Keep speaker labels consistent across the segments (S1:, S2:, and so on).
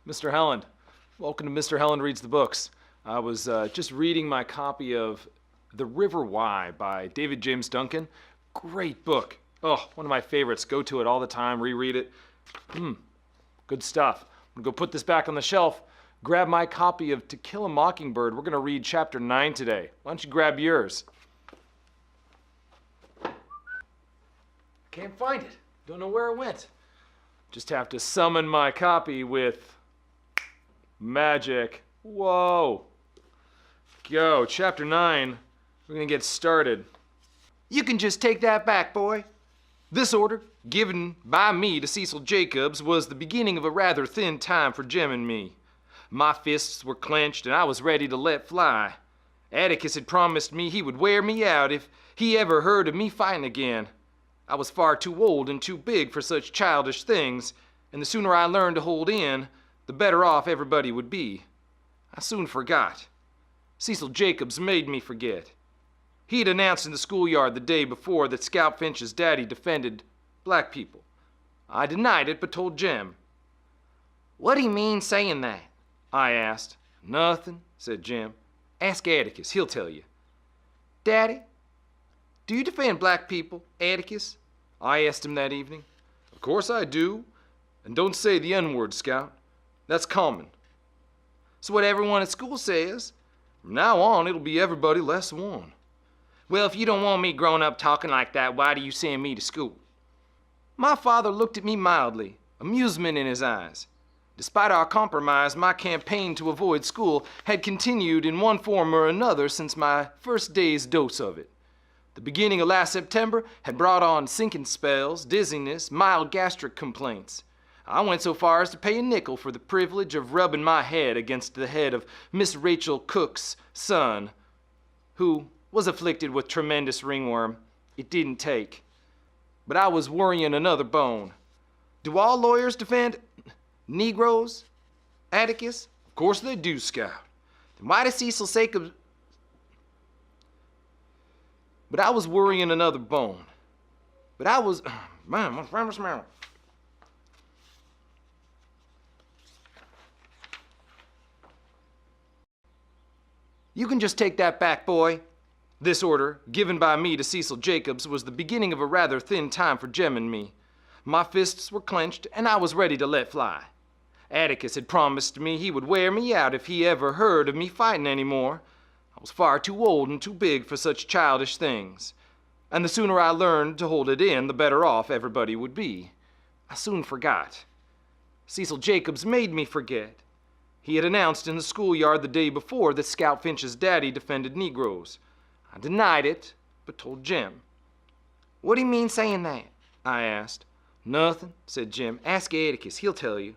S1: Mr. Helland. Welcome to Mr. Helland Reads the Books. I was just reading my copy of The River Wye by David James Duncan. Great book. Oh, one of my favorites. Go to it all the time, reread it. Good stuff. I'm gonna go put this back on the shelf, grab my copy of To Kill a Mockingbird. We're gonna read chapter 9 today. Why don't you grab yours? I can't find it. Don't know where it went. Just have to summon my copy with magic. Whoa. Go. Chapter 9. We're gonna get started. You can just take that back, boy. This order, given by me to Cecil Jacobs, was the beginning of a rather thin time for Jem and me. My fists were clenched and I was ready to let fly. Atticus had promised me he would wear me out if he ever heard of me fighting again. I was far too old and too big for such childish things, and the sooner I learned to hold in, the better off everybody would be. I soon forgot. Cecil Jacobs made me forget. He had announced in the schoolyard the day before that Scout Finch's daddy defended black people. I denied it, but told Jem. "What do you mean saying that?" I asked. "Nothing," said Jem. "Ask Atticus, he'll tell you." "Daddy, do you defend black people, Atticus?" I asked him that evening. "Of course I do. And don't say the N-word, Scout. That's common." "So what everyone at school says. From now on, it'll be everybody less one." "Well, if you don't want me growing up talking like that, why do you send me to school?" My father looked at me mildly, amusement in his eyes. Despite our compromise, my campaign to avoid school had continued in one form or another since my first day's dose of it. The beginning of last September had brought on sinking spells, dizziness, mild gastric complaints. I went so far as to pay a nickel for the privilege of rubbing my head against the head of Miss Rachel Cook's son, who was afflicted with tremendous ringworm. It didn't take. But I was worrying another bone. Do all lawyers defend Negroes, Atticus? Of course they do, Scout. Then why does Cecil Jacobs... But I was worrying another bone. But I was... Man, what's wrong with me? "You can just take that back, boy." This order, given by me to Cecil Jacobs, was the beginning of a rather thin time for Jem and me. My fists were clenched, and I was ready to let fly. Atticus had promised me he would wear me out if he ever heard of me fighting anymore. I was far too old and too big for such childish things. And the sooner I learned to hold it in, the better off everybody would be. I soon forgot. Cecil Jacobs made me forget. He had announced in the schoolyard the day before that Scout Finch's daddy defended Negroes. I denied it, but told Jem. "What do you mean saying that?" I asked. "Nothing," said Jem. "Ask Atticus, he'll tell you."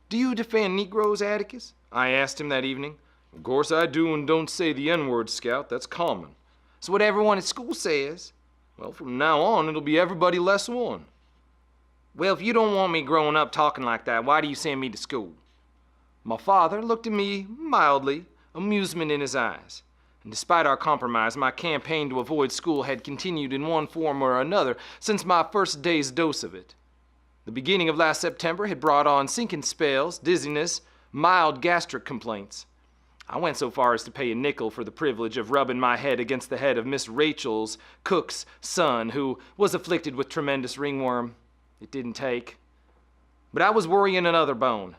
S1: "Do you defend Negroes, Atticus?" I asked him that evening. "Of course I do, and don't say the N-word, Scout. That's common." "So what everyone at school says." "Well, from now on, it'll be everybody less one." "Well, if you don't want me growing up talking like that, why do you send me to school?" My father looked at me mildly, amusement in his eyes. And despite our compromise, my campaign to avoid school had continued in one form or another since my first day's dose of it. The beginning of last September had brought on sinking spells, dizziness, mild gastric complaints. I went so far as to pay a nickel for the privilege of rubbing my head against the head of Miss Rachel's Cook's son, who was afflicted with tremendous ringworm. It didn't take. But I was worrying another bone.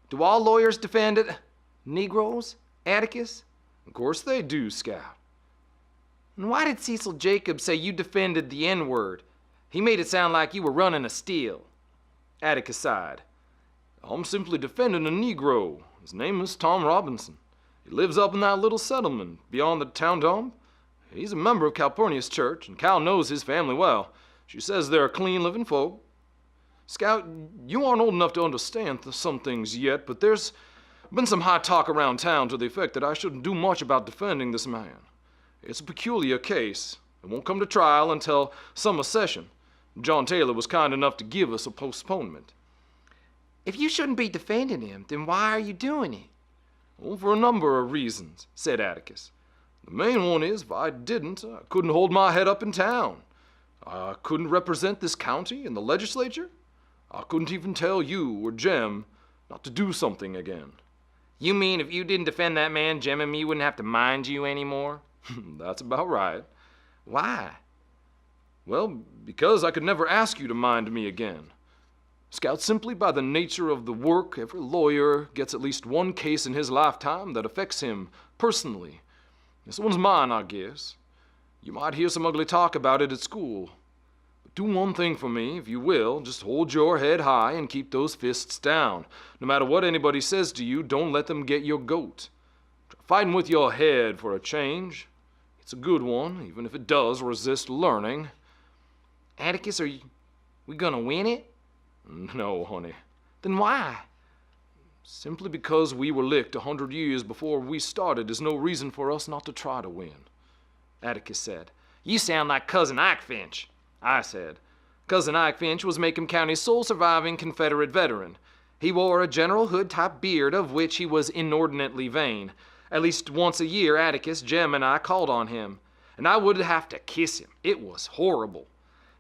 S1: Do all lawyers defend it? Negroes, Atticus? Of course they do, Scout. "And why did Cecil Jacobs say you defended the N-word? He made it sound like you were running a steal." Atticus sighed. "I'm simply defending a Negro. His name is Tom Robinson. He lives up in that little settlement beyond the town dump. He's a member of Calpurnia's church, and Cal knows his family well. She says they're clean living folk. Scout, you aren't old enough to understand some things yet, but there's been some high talk around town to the effect that I shouldn't do much about defending this man. It's a peculiar case. It won't come to trial until summer session. John Taylor was kind enough to give us a postponement." "If you shouldn't be defending him, then why are you doing it?" "Well, for a number of reasons," said Atticus. "The main one is, if I didn't, I couldn't hold my head up in town. I couldn't represent this county in the legislature. I couldn't even tell you or Jem not to do something again. You mean if you didn't defend that man, Jem and me wouldn't have to mind you anymore? That's about right. Why? Well, because I could never ask you to mind me again. Scout, simply by the nature of the work, every lawyer gets at least one case in his lifetime that affects him personally. This one's mine, I guess. You might hear some ugly talk about it at school. But do one thing for me, if you will. Just hold your head high and keep those fists down. No matter what anybody says to you, don't let them get your goat. Try fighting with your head for a change. It's a good one, even if it does resist learning.
S2: Atticus, we gonna win it?
S1: No, honey.
S2: Then why?
S1: Simply because we were licked 100 years before we started is no reason for us not to try to win, Atticus said.
S2: You sound like Cousin Ike Finch,
S1: I said. Cousin Ike Finch was Macomb County's sole surviving Confederate veteran. He wore a General Hood-type beard of which he was inordinately vain. At least once a year, Atticus, Jem, and I called on him, and I would have to kiss him. It was horrible.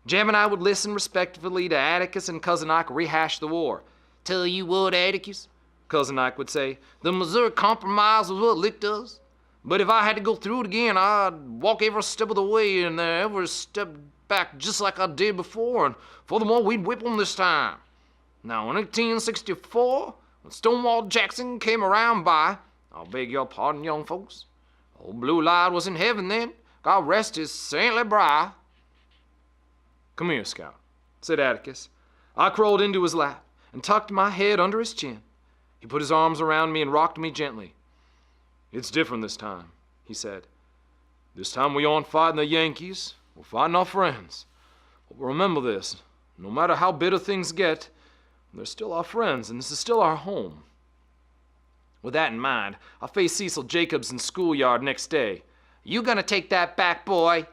S1: Jem and I would listen respectfully to Atticus and Cousin Ike rehash the war.
S2: Tell you what, Atticus,
S1: Cousin Ike would say,
S2: the Missouri Compromise was what licked us. But if I had to go through it again, I'd walk every step of the way and every step back just like I did before, and furthermore, we'd whip them this time. Now, in 1864, when Stonewall Jackson came around by, I'll beg your pardon, young folks, old Blue Light was in heaven then. God rest his saintly brow.
S1: Come here, Scout, said Atticus. I crawled into his lap and tucked my head under his chin. He put his arms around me and rocked me gently. It's different this time, he said. This time we aren't fighting the Yankees. We're fighting our friends. But remember this, no matter how bitter things get, they're still our friends, and this is still our home. With that in mind, I faced Cecil Jacobs in schoolyard next day.
S2: You gonna take that back, boy?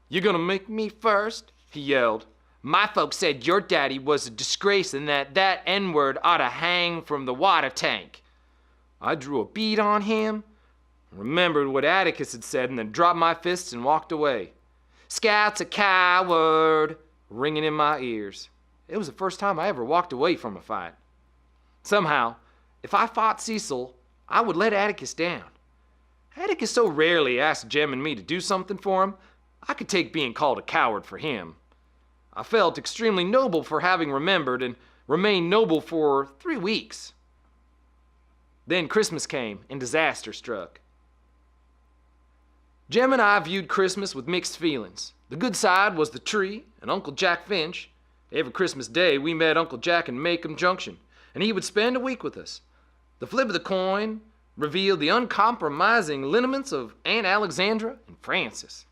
S1: You gonna make me first? He yelled.
S2: My folks said your daddy was a disgrace and that N-word ought to hang from the water tank.
S1: I drew a bead on him, remembered what Atticus had said, and then dropped my fists and walked away.
S2: Scout's a coward,
S1: ringing in my ears. It was the first time I ever walked away from a fight. Somehow, if I fought Cecil, I would let Atticus down. Atticus so rarely asked Jem and me to do something for him, I could take being called a coward for him. I felt extremely noble for having remembered and remained noble for 3 weeks. Then Christmas came and disaster struck. Jem and I viewed Christmas with mixed feelings. The good side was the tree and Uncle Jack Finch. Every Christmas Day we met Uncle Jack in Macomb Junction, and he would spend a week with us. The flip of the coin revealed the uncompromising lineaments of Aunt Alexandra and Frances.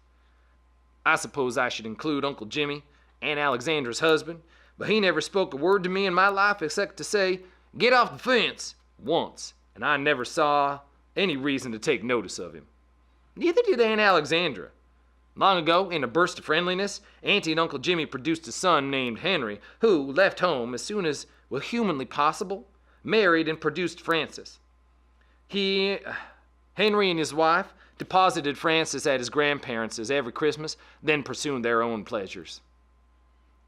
S1: I suppose I should include Uncle Jimmy, Aunt Alexandra's husband, but he never spoke a word to me in my life except to say, "Get off the fence," once, and I never saw any reason to take notice of him. Neither did Aunt Alexandra. Long ago, in a burst of friendliness, Auntie and Uncle Jimmy produced a son named Henry, who left home as soon as was humanly possible, married and produced Frances. Henry and his wife deposited Frances at his grandparents' every Christmas, then pursued their own pleasures.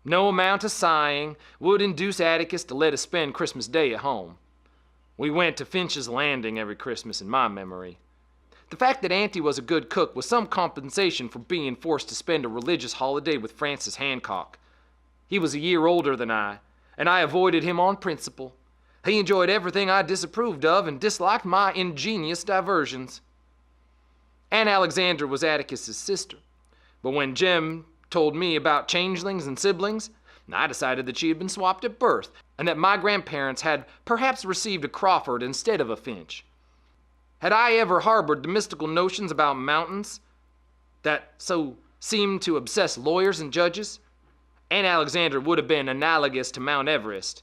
S1: No amount of sighing would induce Atticus to let us spend Christmas Day at home. We went to Finch's Landing every Christmas in my memory. The fact that Auntie was a good cook was some compensation for being forced to spend a religious holiday with Francis Hancock. He was a year older than I, and I avoided him on principle. He enjoyed everything I disapproved of and disliked my ingenious diversions. Aunt Alexandra was Atticus's sister, but when Jem told me about changelings and siblings, I decided that she had been swapped at birth, and that my grandparents had perhaps received a Crawford instead of a Finch. Had I ever harbored the mystical notions about mountains that so seemed to obsess lawyers and judges, Aunt Alexandra would have been analogous to Mount Everest.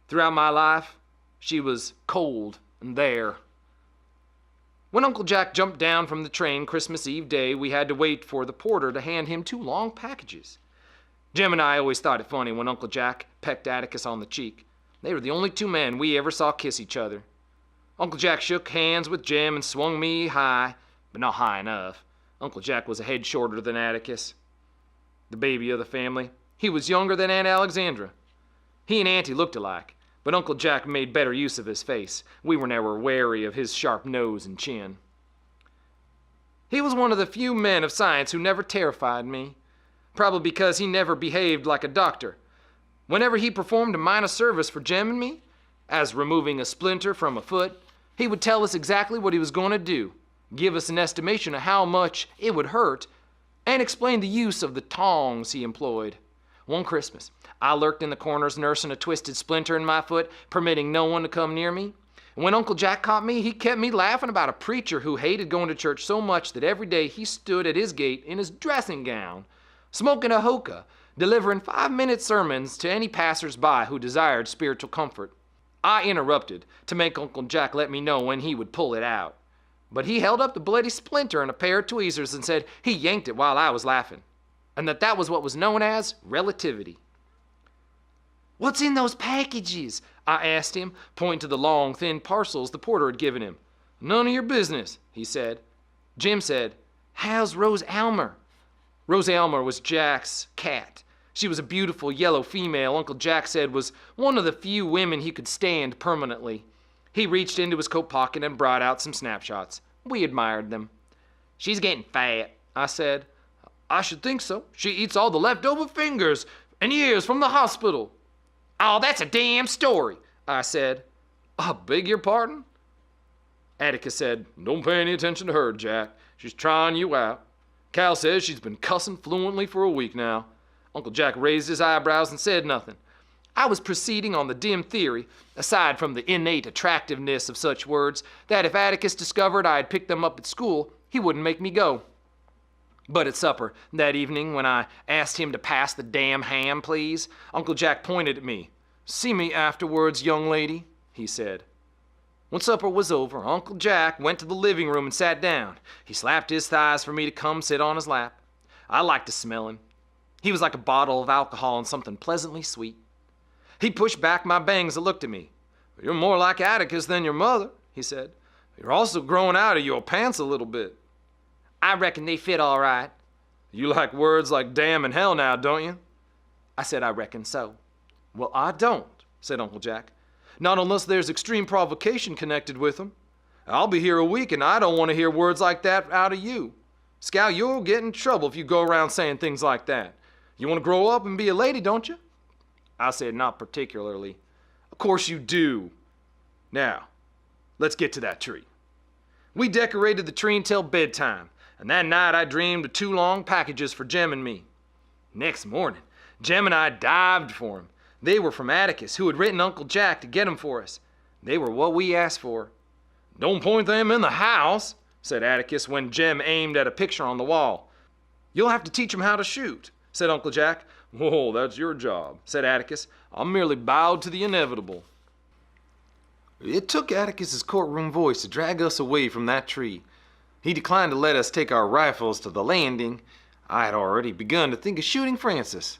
S1: Throughout my life, she was cold and there. When Uncle Jack jumped down from the train Christmas Eve day, we had to wait for the porter to hand him 2 long packages. Jem and I always thought it funny when Uncle Jack pecked Atticus on the cheek. They were the only 2 men we ever saw kiss each other. Uncle Jack shook hands with Jem and swung me high, but not high enough. Uncle Jack was a head shorter than Atticus, the baby of the family. He was younger than Aunt Alexandra. He and Auntie looked alike, But Uncle Jack made better use of his face. We were never wary of his sharp nose and chin. He was one of the few men of science who never terrified me, probably because he never behaved like a doctor. Whenever he performed a minor service for Jem and me, as removing a splinter from a foot, he would tell us exactly what he was going to do, give us an estimation of how much it would hurt, and explain the use of the tongs he employed. One Christmas, I lurked in the corners nursing a twisted splinter in my foot, permitting no one to come near me. And when Uncle Jack caught me, he kept me laughing about a preacher who hated going to church so much that every day he stood at his gate in his dressing gown, smoking a hookah, delivering 5-minute sermons to any passers-by who desired spiritual comfort. I interrupted to make Uncle Jack let me know when he would pull it out. But he held up the bloody splinter and a pair of tweezers and said he yanked it while I was laughing, and that was what was known as relativity. "What's in those packages?" I asked him, pointing to the long, thin parcels the porter had given him. "None of your business," he said. Jim said, "How's Rose Almer?" Rose Almer was Jack's cat. She was a beautiful yellow female Uncle Jack said was one of the few women he could stand permanently. He reached into his coat pocket and brought out some snapshots. We admired them. "She's getting fat," I said. "I should think so. She eats all the leftover fingers and ears from the hospital." "Oh, that's a damn story," I said. "I beg your pardon?" Atticus said, "Don't pay any attention to her, Jack. She's trying you out. Cal says she's been cussing fluently for a week now." Uncle Jack raised his eyebrows and said nothing. I was proceeding on the dim theory, aside from the innate attractiveness of such words, that if Atticus discovered I had picked them up at school, he wouldn't make me go. But at supper that evening, when I asked him to pass the damn ham, please, Uncle Jack pointed at me. "See me afterwards, young lady," he said. When supper was over, Uncle Jack went to the living room and sat down. He slapped his thighs for me to come sit on his lap. I liked to smell him. He was like a bottle of alcohol and something pleasantly sweet. He pushed back my bangs and looked at me. "You're more like Atticus than your mother," he said. "You're also growing out of your pants a little bit." "I reckon they fit all right." "You like words like damn and hell now, don't you?" I said I reckon so. "Well, I don't," said Uncle Jack. "Not unless there's extreme provocation connected with them. I'll be here a week and I don't want to hear words like that out of you. Scout, you'll get in trouble if you go around saying things like that. You want to grow up and be a lady, don't you?" I said, "Not particularly." "Of course you do. Now, let's get to that tree." We decorated the tree until bedtime, and that night I dreamed of 2 long packages for Jem and me. Next morning, Jem and I dived for them. They were from Atticus, who had written Uncle Jack to get them for us. They were what we asked for. "Don't point them in the house," said Atticus when Jem aimed at a picture on the wall. "You'll have to teach them how to shoot," said Uncle Jack. "Whoa, that's your job," said Atticus. "I merely bowed to the inevitable." It took Atticus's courtroom voice to drag us away from that tree. He declined to let us take our rifles to the landing. I had already begun to think of shooting Francis,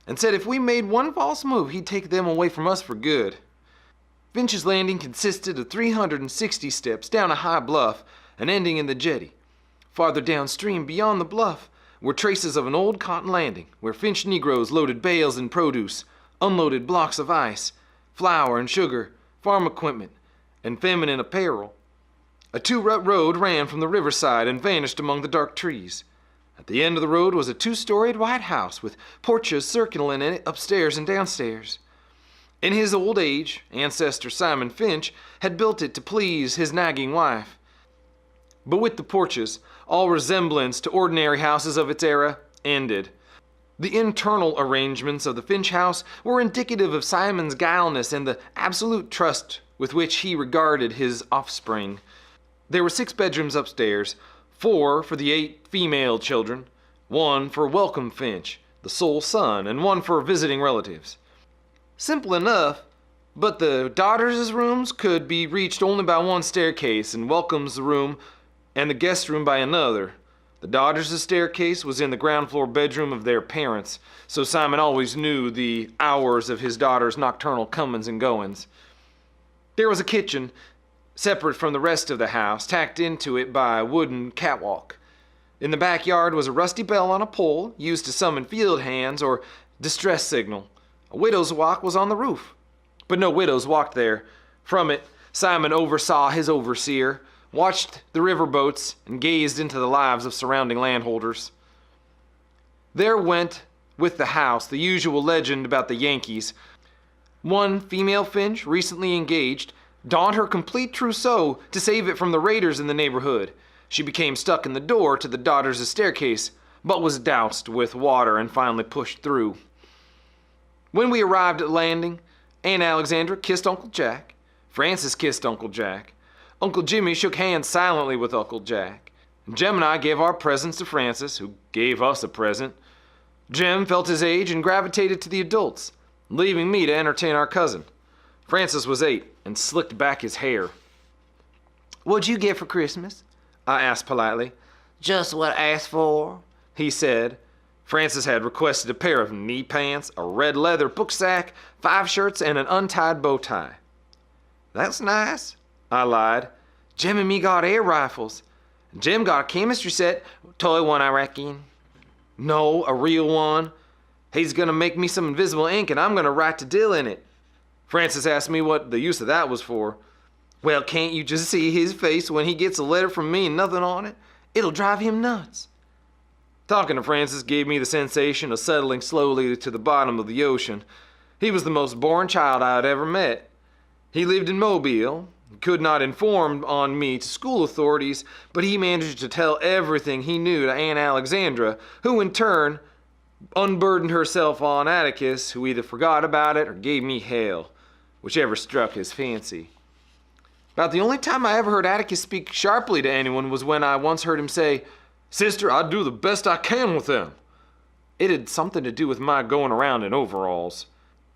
S1: and said if we made one false move, he'd take them away from us for good. Finch's Landing consisted of 360 steps down a high bluff and ending in the jetty. Farther downstream, beyond the bluff, were traces of an old cotton landing where Finch Negroes loaded bales and produce, unloaded blocks of ice, flour and sugar, farm equipment, and feminine apparel. A 2-rut road ran from the riverside and vanished among the dark trees. At the end of the road was a 2-storied white house with porches circling in it upstairs and downstairs. In his old age, ancestor Simon Finch had built it to please his nagging wife. But with the porches, all resemblance to ordinary houses of its era ended. The internal arrangements of the Finch house were indicative of Simon's guilelessness and the absolute trust with which he regarded his offspring. There were 6 bedrooms upstairs, 4 for the 8 female children, 1 for Welcome Finch, the sole son, and 1 for visiting relatives. Simple enough, but the daughters' rooms could be reached only by 1 staircase, and Welcome's room and the guest room by another. The daughters' staircase was in the ground floor bedroom of their parents, so Simon always knew the hours of his daughter's nocturnal comings and goings. There was a kitchen, separate from the rest of the house, tacked into it by a wooden catwalk. In the backyard was a rusty bell on a pole, used to summon field hands or distress signal. A widow's walk was on the roof. but no widows walked there. From it, Simon oversaw his overseer, watched the river boats, and gazed into the lives of surrounding landholders. There went with the house the usual legend about the Yankees. One female Finch, recently engaged, donned her complete trousseau to save it from the raiders in the neighborhood. She became stuck in the door to the daughters' staircase, but was doused with water and finally pushed through. When we arrived at landing, Aunt Alexandra kissed Uncle Jack. Francis kissed Uncle Jack. Uncle Jimmy shook hands silently with Uncle Jack. Jem and I gave our presents to Francis, who gave us a present. Jem felt his age and gravitated to the adults, leaving me to entertain our cousin. Francis was 8 and slicked back his hair. "What'd you get for Christmas?" I asked politely.
S2: Just what I asked for,
S1: He said. Francis had requested a pair of knee pants, a red leather book sack, 5 shirts, and an untied bow tie. "That's nice," I lied. "Jem and me got air rifles. Jem got a chemistry set, toy one, I reckon." "No, a real one. He's gonna make me some invisible ink and I'm gonna write to Dill in it." Francis asked me what the use of that was for. "Well, can't you just see his face when he gets a letter from me and nothing on it? It'll drive him nuts." Talking to Francis gave me the sensation of settling slowly to the bottom of the ocean. He was the most boring child I had ever met. He lived in Mobile, could not inform on me to school authorities, but he managed to tell everything he knew to Aunt Alexandra, who in turn unburdened herself on Atticus, who either forgot about it or gave me hell, whichever struck his fancy. About the only time I ever heard Atticus speak sharply to anyone was when I once heard him say, "Sister, I do the best I can with them." It had something to do with my going around in overalls.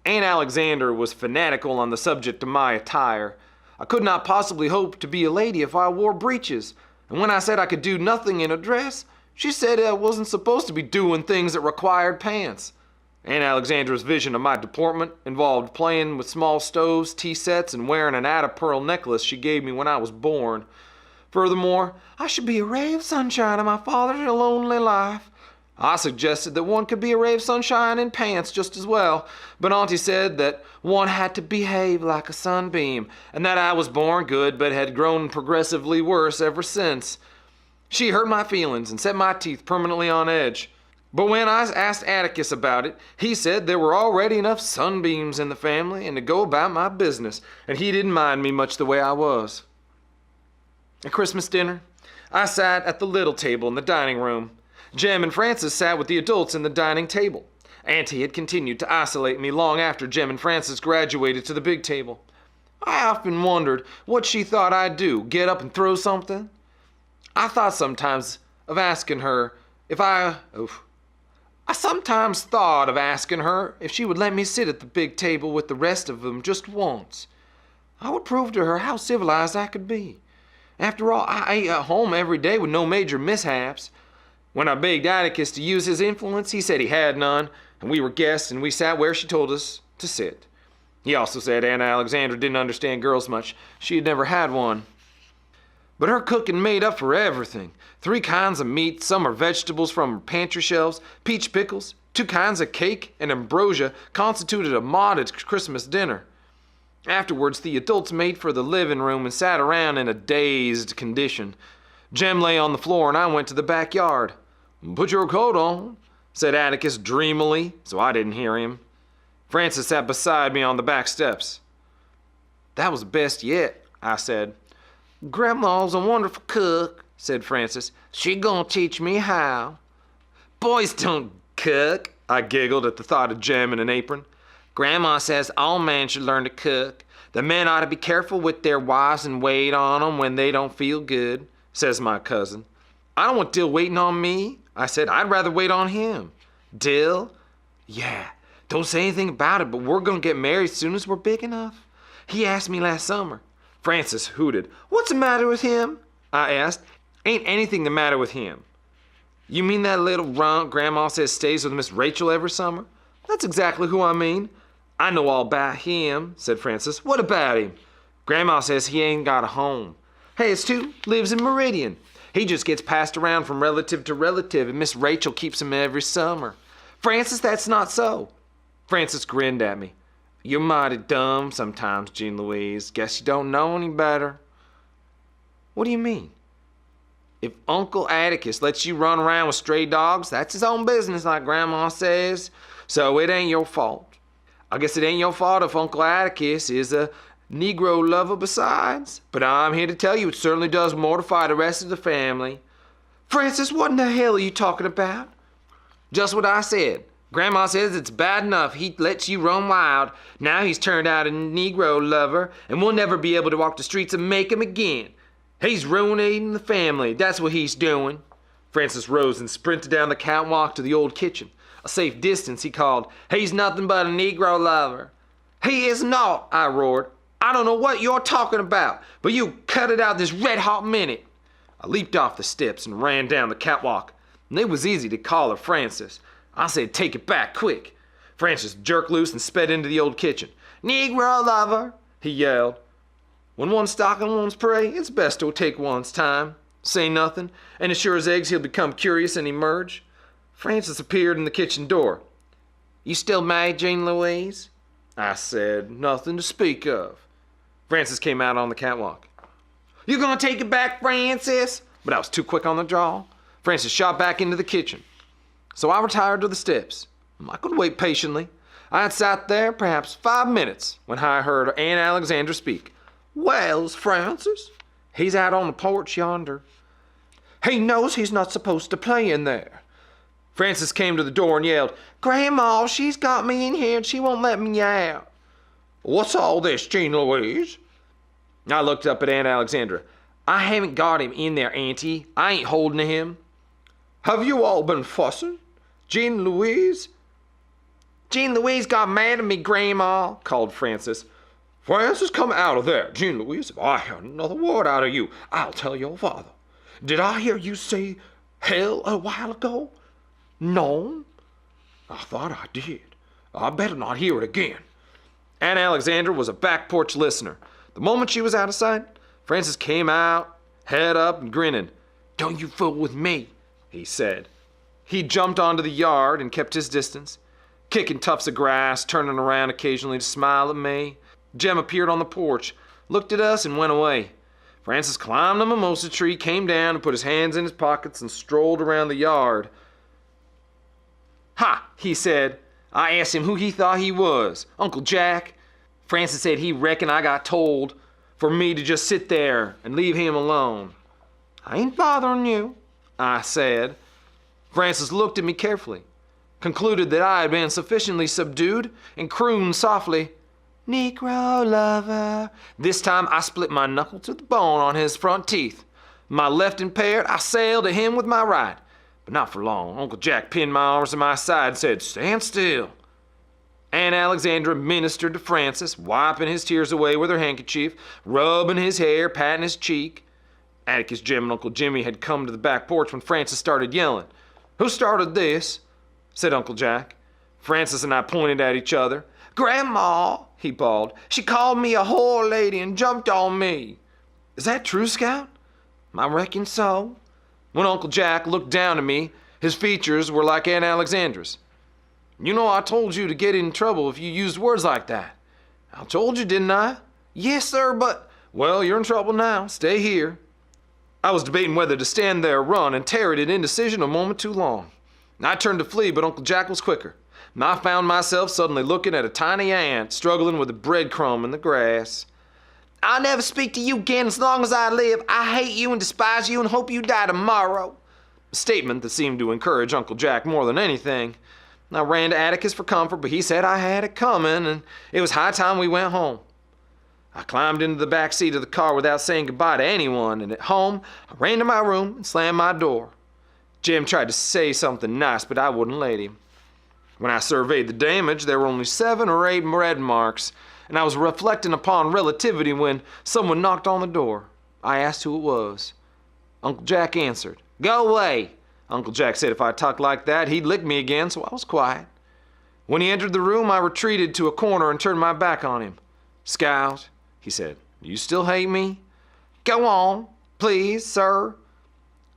S1: Aunt Alexander was fanatical on the subject of my attire. I could not possibly hope to be a lady if I wore breeches, and when I said I could do nothing in a dress, she said I wasn't supposed to be doing things that required pants. Aunt Alexandra's vision of my deportment involved playing with small stoves, tea sets, and wearing an atta-pearl necklace she gave me when I was born. Furthermore, I should be a ray of sunshine in my father's lonely life. I suggested that one could be a ray of sunshine in pants just as well, but Auntie said that one had to behave like a sunbeam, and that I was born good but had grown progressively worse ever since. She hurt my feelings and set my teeth permanently on edge. But when I asked Atticus about it, he said there were already enough sunbeams in the family and to go about my business, and he didn't mind me much the way I was. At Christmas dinner, I sat at the little table in the dining room. Jem and Francis sat with the adults in the dining table. Auntie had continued to isolate me long after Jem and Francis graduated to the big table. I often wondered what she thought I'd do, get up and throw something. I thought sometimes of asking her if I sometimes thought of asking her if she would let me sit at the big table with the rest of them just once. I would prove to her how civilized I could be. After all, I ate at home every day with no major mishaps. When I begged Atticus to use his influence, he said he had none, and we were guests and we sat where she told us to sit. He also said Aunt Alexandra didn't understand girls much. She had never had one. But her cooking made up for everything. 3 kinds of meat, summer vegetables from her pantry shelves, peach pickles, 2 kinds of cake, and ambrosia constituted a modest Christmas dinner. Afterwards, the adults made for the living room and sat around in a dazed condition. Jem lay on the floor and I went to the backyard. "Put your coat on," said Atticus dreamily, so I didn't hear him. Francis sat beside me on the back steps. "That was the best yet," I said. "Grandma's a wonderful cook," said Francis. "She gonna teach me how." "Boys don't cook," I giggled at the thought of Jem in an apron. "Grandma says all men should learn to cook. The men ought to be careful with their wives and wait on 'em when they don't feel good," says my cousin. "I don't want Dill waiting on me," I said. "I'd rather wait on him." "Dill?" "Yeah, don't say anything about it, but we're gonna get married as soon as we're big enough. He asked me last summer." Francis hooted. "What's the matter with him?" I asked. "Ain't anything the matter with him." "You mean that little runt Grandma says stays with Miss Rachel every summer?" "That's exactly who I mean." "I know all about him," said Francis. "What about him?" "Grandma says he ain't got a home." "Has to. Lives in Meridian. He just gets passed around from relative to relative, and Miss Rachel keeps him every summer." "Francis, that's not so." Francis grinned at me. You're mighty dumb sometimes, Jean Louise. Guess you don't know any better. What do you mean? If Uncle Atticus lets you run around with stray dogs, that's his own business, like Grandma says. So it ain't your fault. I guess it ain't your fault if Uncle Atticus is a Negro lover besides. But I'm here to tell you it certainly does mortify the rest of the family. Francis, what in the hell are you talking about? Just what I said. Grandma says it's bad enough he lets you run wild. Now he's turned out a Negro lover, and we'll never be able to walk the streets and make him again. He's ruining the family. That's what he's doing. Francis rose and sprinted down the catwalk to the old kitchen. A safe distance, he called, "He's nothing but a Negro lover." "He is not," I roared. "I don't know what you're talking about, but you cut it out this red-hot minute." I leaped off the steps and ran down the catwalk. And it was easy to call her Francis. I said, "Take it back, quick." Francis jerked loose and sped into the old kitchen. "Negro lover," he yelled. When one's stalking one's prey, it's best to take one's time, say nothing, and as sure as eggs he'll become curious and emerge. Francis appeared in the kitchen door. "You still mad, Jean Louise?" I said, "Nothing to speak of." Francis came out on the catwalk. "You gonna take it back, Francis?" But I was too quick on the draw. Francis shot back into the kitchen. So I retired to the steps. I could wait patiently. I had sat there perhaps 5 minutes when I heard Aunt Alexandra speak. "Well's Francis?" "He's out on the porch yonder." "He knows he's not supposed to play in there." Francis came to the door and yelled, "Grandma, she's got me in here and she won't let me out." "What's all this, Jean Louise?" I looked up at Aunt Alexandra. "I haven't got him in there, Auntie. I ain't holding him." "Have you all been fussing? Jean Louise?" "Jean Louise got mad at me, Grandma," called Francis. "Francis, come out of there. Jean Louise, if I hear another word out of you, I'll tell your father. Did I hear you say hell a while ago? No? I thought I did. I better not hear it again." Aunt Alexandra was a back porch listener. The moment she was out of sight, Francis came out, head up and grinning. "Don't you fool with me," he said. He jumped onto the yard and kept his distance, kicking tufts of grass, turning around occasionally to smile at me. Jem appeared on the porch, looked at us, and went away. Francis climbed the mimosa tree, came down, and put his hands in his pockets and strolled around the yard. "Ha," he said. I asked him who he thought he was. Uncle Jack? Francis said he reckoned I got told for me to just sit there and leave him alone. "I ain't bothering you," I said. Francis looked at me carefully, concluded that I had been sufficiently subdued, and crooned softly, "Negro lover." This time I split my knuckle to the bone on his front teeth. My left impaired, I sailed at him with my right. But not for long. Uncle Jack pinned my arms to my side and said, "Stand still." Aunt Alexandra ministered to Francis, wiping his tears away with her handkerchief, rubbing his hair, patting his cheek. Atticus, Jim, and Uncle Jimmy had come to the back porch when Francis started yelling. "Who started this?" said Uncle Jack. Francis and I pointed at each other. "Grandma," he bawled. "She called me a whore lady and jumped on me." "Is that true, Scout?" "I reckon so." When Uncle Jack looked down at me, his features were like Aunt Alexandra's. "You know I told you to get in trouble if you used words like that." "I told you, didn't I?" "Yes, sir, but—" "Well, you're in trouble now. Stay here." I was debating whether to stand there or run and tarried in indecision a moment too long. I turned to flee, but Uncle Jack was quicker. And I found myself suddenly looking at a tiny ant struggling with a breadcrumb in the grass. "I'll never speak to you again as long as I live. I hate you and despise you and hope you die tomorrow." A statement that seemed to encourage Uncle Jack more than anything. I ran to Atticus for comfort, but he said I had it coming, and it was high time we went home. I climbed into the back seat of the car without saying goodbye to anyone, and at home, I ran to my room and slammed my door. Jim tried to say something nice, but I wouldn't let him. When I surveyed the damage, there were only 7 or 8 red marks, and I was reflecting upon relativity when someone knocked on the door. I asked who it was. Uncle Jack answered. "Go away." Uncle Jack said if I talked like that, he'd lick me again, so I was quiet. When he entered the room, I retreated to a corner and turned my back on him. "Scout," he said, "you still hate me?" "Go on, please, sir."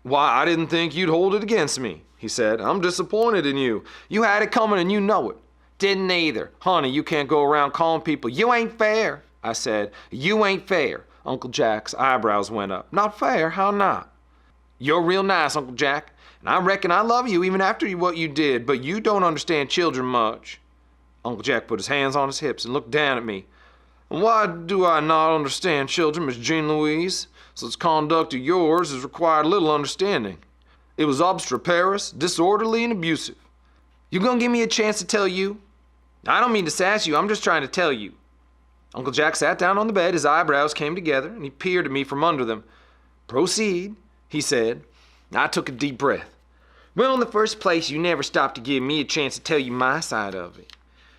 S1: "Why, I didn't think you'd hold it against me," he said. "I'm disappointed in you. You had it coming and you know it. Didn't either. Honey, you can't go around calling people, "You ain't fair," I said. "You ain't fair." Uncle Jack's eyebrows went up. "Not fair? How not?" "You're real nice, Uncle Jack, and I reckon I love you even after what you did, but you don't understand children much." Uncle Jack put his hands on his hips and looked down at me. "Why do I not understand children, Miss Jean Louise? Such conduct of yours has required little understanding. It was obstreperous, disorderly, and abusive." "You gonna give me a chance to tell you?" "I don't mean to sass you, I'm just trying to tell you." Uncle Jack sat down on the bed, his eyebrows came together, and he peered at me from under them. "Proceed," he said. I took a deep breath. "Well, in the first place, you never stopped to give me a chance to tell you my side of it.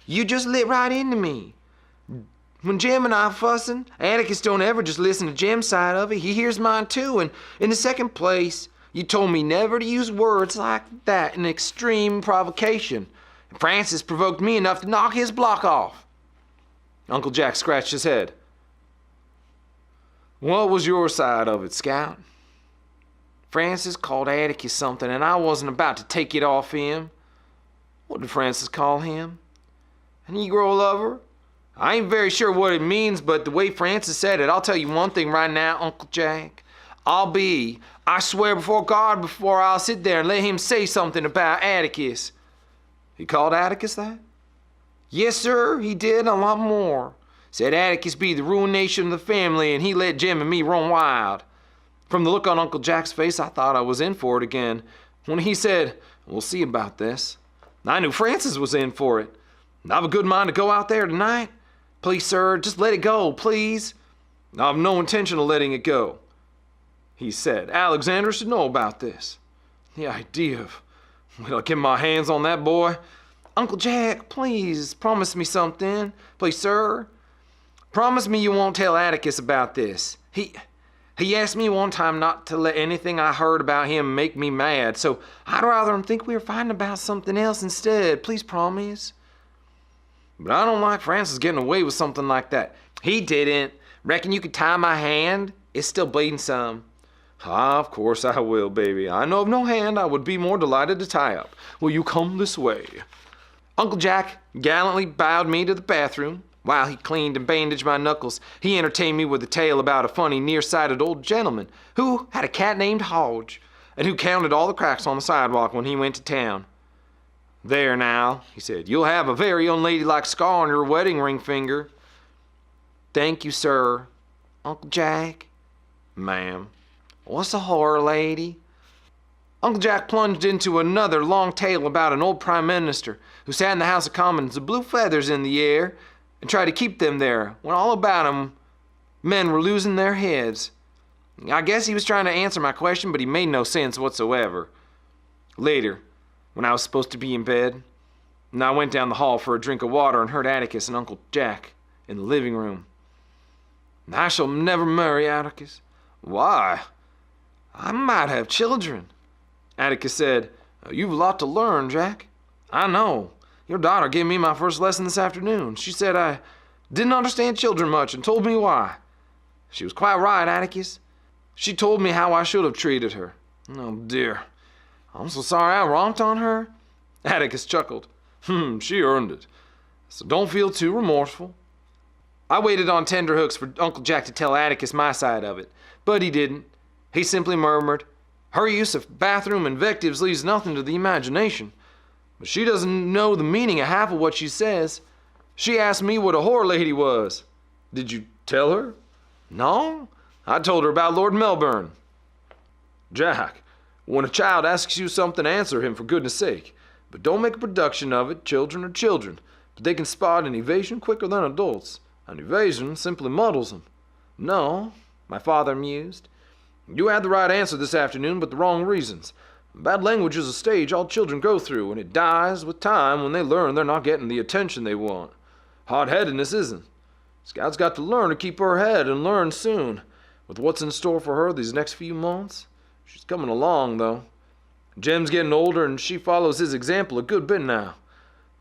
S1: You just lit right into me. When Jim and I are fussing, Atticus don't ever just listen to Jim's side of it. He hears mine too. And in the second place, you told me never to use words like that in extreme provocation. And Francis provoked me enough to knock his block off." Uncle Jack scratched his head. "What was your side of it, Scout?" "Francis called Atticus something, and I wasn't about to take it off him." "What did Francis call him?" "A Negro lover. I ain't very sure what it means, but the way Francis said it, I'll tell you one thing right now, Uncle Jack. I swear before God, before I'll sit there and let him say something about Atticus." "He called Atticus that?" "Yes, sir, he did, and a lot more. Said Atticus be the ruination of the family, and he let Jim and me run wild." From the look on Uncle Jack's face, I thought I was in for it again. When he said, "We'll see about this," I knew Francis was in for it. "I've a good mind to go out there tonight. Please, sir, just let it go, please." "I've no intention of letting it go," he said. "Alexander should know about this." The idea of, will I get my hands on that boy? "Uncle Jack, please, promise me something. Please, sir. Promise me you won't tell Atticus about this. He asked me one time not to let anything I heard about him make me mad, so I'd rather him think we were fighting about something else instead. Please promise." "But I don't like Francis getting away with something like that." "He didn't. Reckon you could tie my hand? It's still bleeding some." "Ah, of course I will, baby. I know of no hand I would be more delighted to tie up. Will you come this way?" Uncle Jack gallantly bowed me to the bathroom. While he cleaned and bandaged my knuckles, he entertained me with a tale about a funny, nearsighted old gentleman who had a cat named Hodge, and who counted all the cracks on the sidewalk when he went to town. "There now," he said, "you'll have a very unladylike scar on your wedding ring finger." "Thank you, sir." "Uncle Jack."
S2: "Ma'am."
S1: "What's a horror, lady?" Uncle Jack plunged into another long tale about an old prime minister who sat in the House of Commons with blue feathers in the air and tried to keep them there when all about him men were losing their heads. I guess he was trying to answer my question, but he made no sense whatsoever. Later, when I was supposed to be in bed, and I went down the hall for a drink of water and heard Atticus and Uncle Jack in the living room. "I shall never marry Atticus."
S2: "Why?"
S1: "I might have children." Atticus said, "You've a lot to learn, Jack." "I know. Your daughter gave me my first lesson this afternoon. She said I didn't understand children much and told me why. She was quite right, Atticus. She told me how I should have treated her. Oh, dear. I'm so sorry I romped on her." Atticus chuckled. She earned it. So don't feel too remorseful." I waited on tenterhooks for Uncle Jack to tell Atticus my side of it, but he didn't. He simply murmured, "Her use of bathroom invectives leaves nothing to the imagination. But she doesn't know the meaning of half of what she says. She asked me what a whore lady was."
S2: "Did you tell her?"
S1: "No, I told her about Lord Melbourne."
S2: "Jack, when a child asks you something, answer him for goodness sake. But don't make a production of it. Children are children, but they can spot an evasion quicker than adults. An evasion simply muddles them."
S1: "No," my father mused.
S2: "You had the right answer this afternoon, but the wrong reasons. Bad language is a stage all children go through, and it dies with time when they learn they're not getting the attention they want. Hard-headedness isn't. Scout's got to learn to keep her head and learn soon. With what's in store for her these next few months, she's coming along, though. Jem's getting older, and she follows his example a good bit now.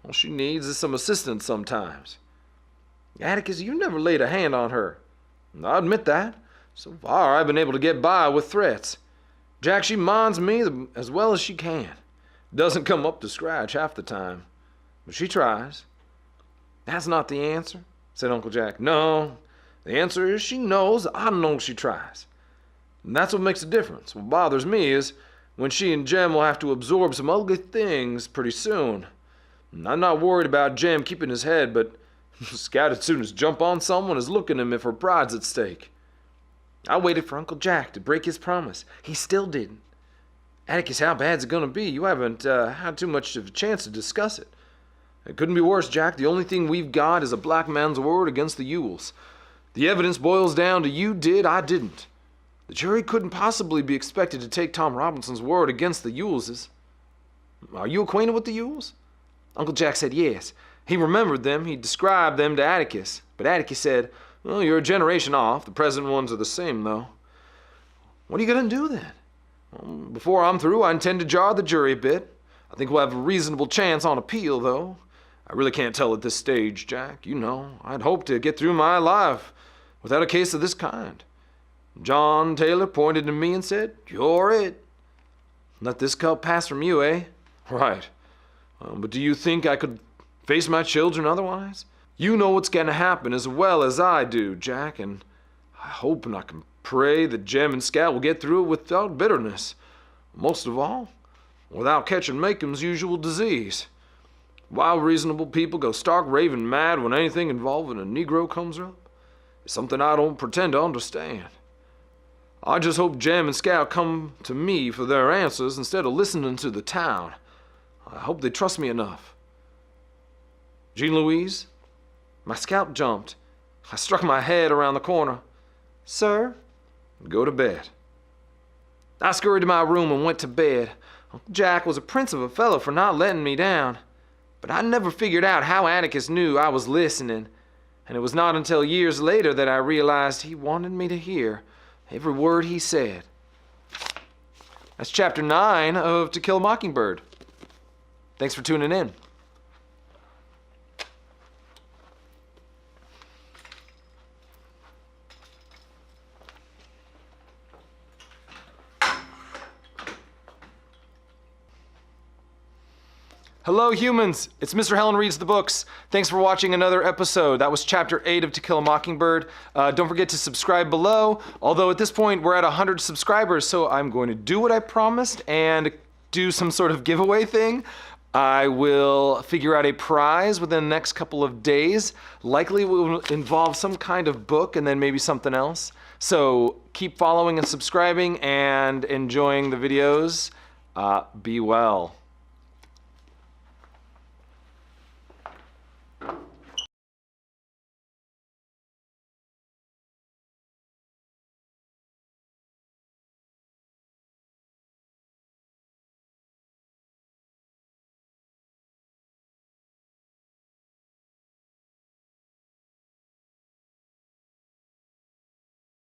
S2: All she needs is some assistance sometimes."
S1: "Atticus, you never laid a hand on her."
S2: "I admit that. So far, I've been able to get by with threats. Jack, she minds me as well as she can. Doesn't come up to scratch half the time."
S1: but she tries. That's not the answer, said Uncle Jack. No, the answer is she knows I know she tries. And that's what makes a difference. What bothers me is when she and Jem will have to absorb some ugly things pretty soon. And I'm not worried about Jem keeping his head, but Scout as soon as jump on someone is looking at him if her pride's at stake. I waited for Uncle Jack to break his promise. He still didn't. Atticus, how bad's it gonna be? You haven't had too much of a chance to discuss it. It couldn't be worse, Jack. The only thing we've got is a black man's word against the Yules. The evidence boils down to you did, I didn't. The jury couldn't possibly be expected to take Tom Robinson's word against the Yuleses. Are you acquainted with the Yules? Uncle Jack said yes. He remembered them. He described them to Atticus. But Atticus said, well, you're a generation off. The present ones are the same, though. What are you going to do then? Well, before I'm through, I intend to jar the jury a bit. I think we'll have a reasonable chance on appeal, though. I really can't tell at this stage, Jack. You know, I'd hoped to get through my life without a case of this kind. John Taylor pointed to me and said, you're it. Let this cup pass from you, eh? Right. But do you think I could face my children otherwise? You know what's going to happen as well as I do, Jack, and I hope and I can pray that Jem and Scout will get through it without bitterness. Most of all, without catching Macon's usual disease. Why reasonable people go stark raving mad when anything involving a Negro comes up is something I don't pretend to understand. I just hope Jem and Scout come to me for their answers instead of listening to the town. I hope they trust me enough. Jean Louise, my scalp jumped. I struck my head around the corner. Sir? Go to bed. I scurried to my room and went to bed. Uncle Jack was a prince of a fellow for not letting me down. But I never figured out how Atticus knew I was listening. And it was not until years later that I realized he wanted me to hear every word he said. That's chapter 9 of To Kill a Mockingbird. Thanks for tuning in. Hello, humans. It's Mr. Helland Reads the Books. Thanks for watching another episode. That was Chapter 8 of To Kill a Mockingbird. Don't forget to subscribe below. Although at this point, we're at 100 subscribers, so I'm going to do what I promised and do some sort of giveaway thing. I will figure out a prize within the next couple of days. Likely it will involve some kind of book and then maybe something else. So keep following and subscribing and enjoying the videos. Be well.